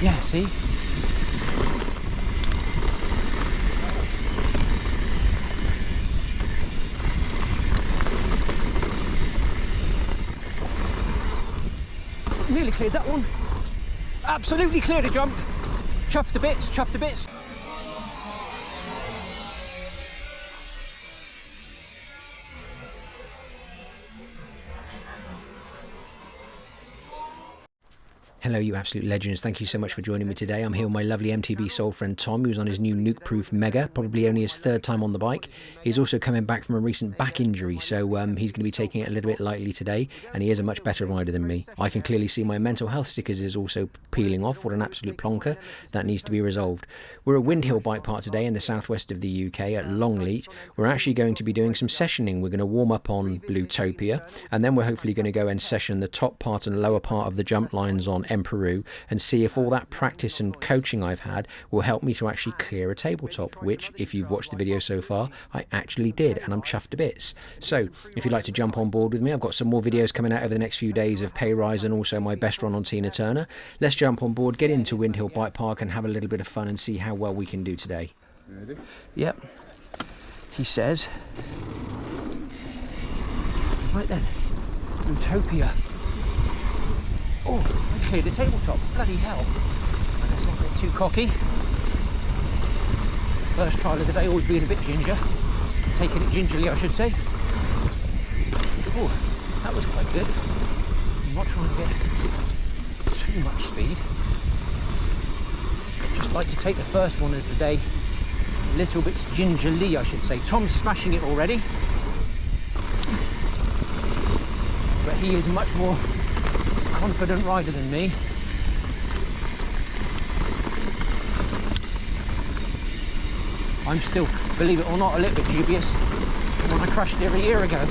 Yeah, see? Nearly cleared that one. Absolutely cleared a jump. Chuffed to bits, chuffed to bits. Hello, you absolute legends. Thank you so much for joining me today. I'm here with my lovely MTB soul friend Tom, who's on his new nuke-proof Mega, probably only his third time on the bike. He's also coming back from a recent back injury, so he's going to be taking it a little bit lightly today, and he is a much better rider than me. I can clearly see my mental health stickers is also peeling off. What an absolute plonker. That needs to be resolved. We're at Windhill Bikepark today in the southwest of the UK at Longleat. We're actually going to be doing some sessioning. We're going to warm up on Bluetopia, and then we're hopefully going to go and session the top part and lower part of the jump lines on Empuru and see if all that practice and coaching I've had will help me to actually clear a tabletop, which, if you've watched the video so far, I actually did, and I'm chuffed to bits. So if you'd like to jump on board with me, I've got some more videos coming out over the next few days of pay rise and also my best run on Tina Turner. Let's jump on board, get into Windhill Bikepark and have a little bit of fun and see how well we can do today. Ready? Yep. He says. Right then, Bluetopia. Oh, I cleared the tabletop. Bloody hell. Let's not get too cocky. First trial of the day, always being a bit ginger. Taking it gingerly, I should say. Oh, that was quite good. I'm not trying to get too much speed. Just like to take the first one of the day a little bit gingerly, I should say. Tom's smashing it already. But he is much more confident rider than me. I'm still, believe it or not, a little bit dubious when I crashed here a year ago.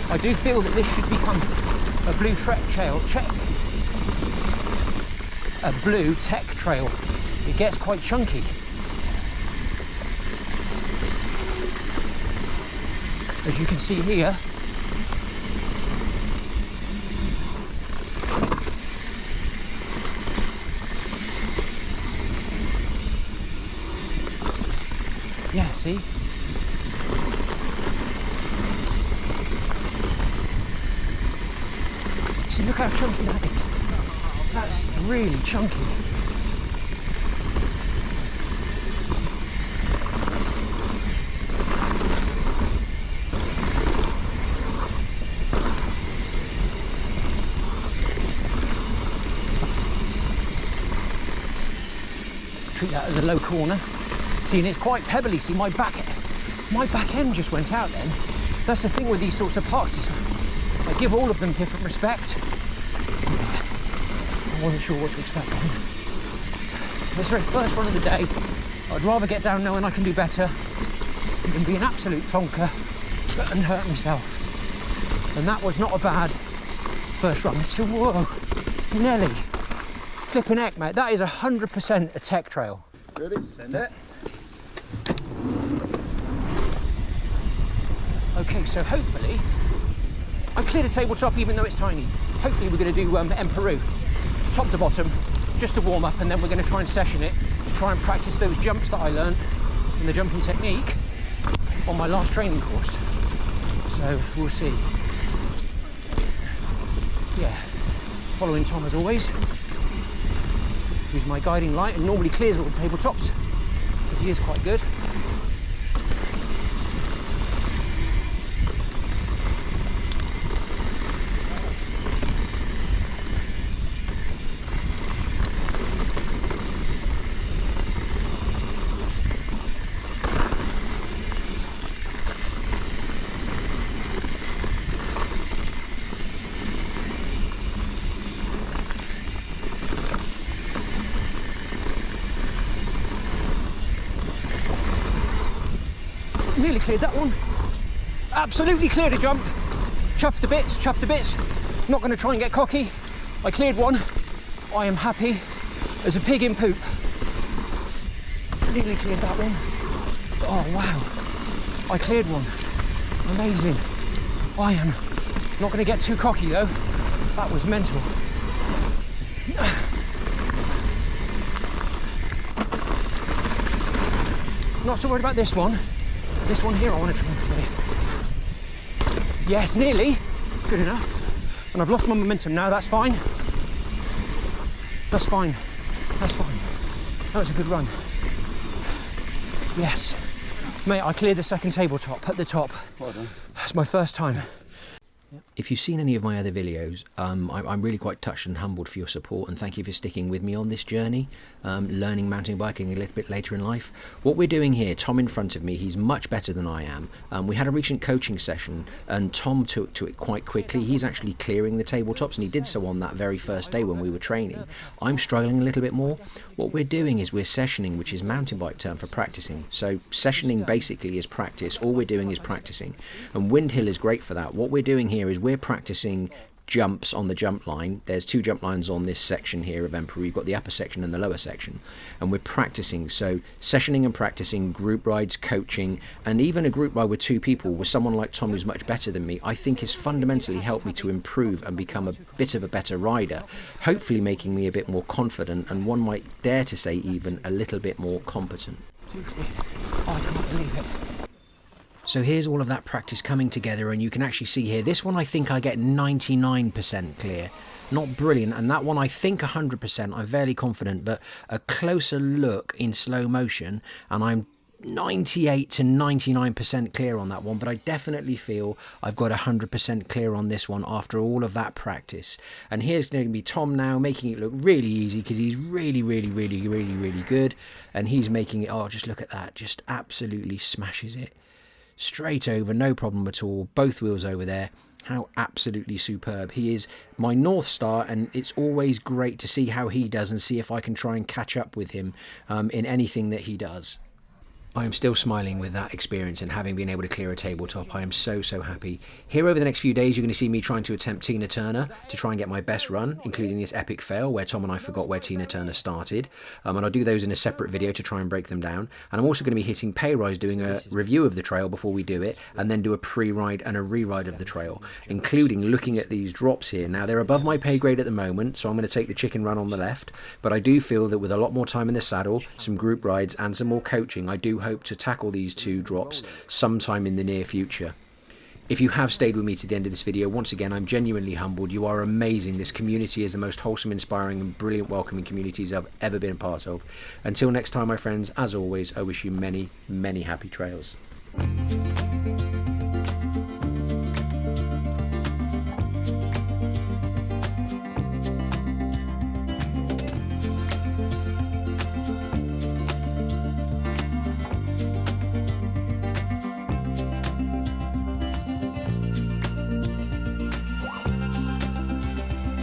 I do feel that this should become a blue tech trail. It gets quite chunky. As you can see here, yeah, see? See, look how chunky that is. That's really chunky. Treat that as a low corner. See, and it's quite pebbly. See, my back end just went out then. That's the thing with these sorts of parks. I give all of them different respect. I wasn't sure what to expect then. This very first run of the day, I'd rather get down knowing I can do better than be an absolute plonker and hurt myself. And that was not a bad first run. So, whoa, Nelly, flipping heck, mate. That is 100% a tech trail. Ready? Send it. Okay, so hopefully I cleared a tabletop even though it's tiny. Hopefully we're going to do Empuru, top to bottom, just to warm up, and then we're going to try and session it to try and practice those jumps that I learned in the jumping technique on my last training course. So we'll see. Yeah, following Tom as always, who's my guiding light and normally clears all the tabletops because he is quite good. Nearly cleared that one. Absolutely cleared a jump. Chuffed to bits, chuffed to bits. Not going to try and get cocky. I cleared one. I am happy as a pig in poop. Nearly cleared that one. Oh wow. I cleared one. Amazing. I am not going to get too cocky though. That was mental. Not so worried about this one. This one here I want to try and clear. Yes, nearly. Good enough. And I've lost my momentum now, that's fine. That's fine. That's fine. That was a good run. Yes. Mate, I cleared the second tabletop at the top. Well done. That's my first time. If you've seen any of my other videos, I'm really quite touched and humbled for your support, and thank you for sticking with me on this journey, learning mountain biking a little bit later in life. What we're doing here, Tom in front of me, he's much better than I am. We had a recent coaching session and Tom took to it quite quickly. He's actually clearing the tabletops, and he did so on that very first day when we were training. I'm struggling a little bit more. What we're doing is we're sessioning, which is mountain bike term for practising. So sessioning basically is practice. All we're doing is practising, and Windhill is great for that. What we're doing here is we're practicing jumps on the jump line. There's two jump lines on this section here of Empuru. You've got the upper section and the lower section, and we're practicing. So sessioning and practicing, group rides, coaching, and even a group ride with two people with someone like Tom who's much better than me, I think has fundamentally helped me to improve and become a bit of a better rider, hopefully making me a bit more confident, and one might dare to say even a little bit more competent. Oh, I can't believe it. So here's all of that practice coming together, and you can actually see here, this one I think I get 99% clear. Not brilliant, and that one I think 100%, I'm fairly confident, but a closer look in slow motion and I'm 98 to 99% clear on that one, but I definitely feel I've got 100% clear on this one after all of that practice. And here's going to be Tom now making it look really easy, because he's really good, and he's making it, oh, just look at that, just absolutely smashes it. Straight over, no problem at all, both wheels over there. How absolutely superb. He is my North Star, and it's always great to see how he does and see if I can try and catch up with him in anything that he does. I am still smiling with that experience and having been able to clear a tabletop. I am so happy. Here over the next few days, you're going to see me trying to attempt Tina Turner to try and get my best run, including this epic fail where Tom and I forgot where Tina Turner started. And I'll do those in a separate video to try and break them down. And I'm also going to be hitting pay rise, doing a review of the trail before we do it, and then do a pre-ride and a re-ride of the trail, including looking at these drops here. Now, they're above my pay grade at the moment, so I'm going to take the chicken run on the left. But I do feel that with a lot more time in the saddle, some group rides and some more coaching, I do hope to tackle these two drops sometime in the near future. If you have stayed with me to the end of this video, once again, I'm genuinely humbled. You are amazing. This community is the most wholesome, inspiring and brilliant welcoming communities I've ever been a part of. Until next time, my friends, as always, I wish you many happy trails.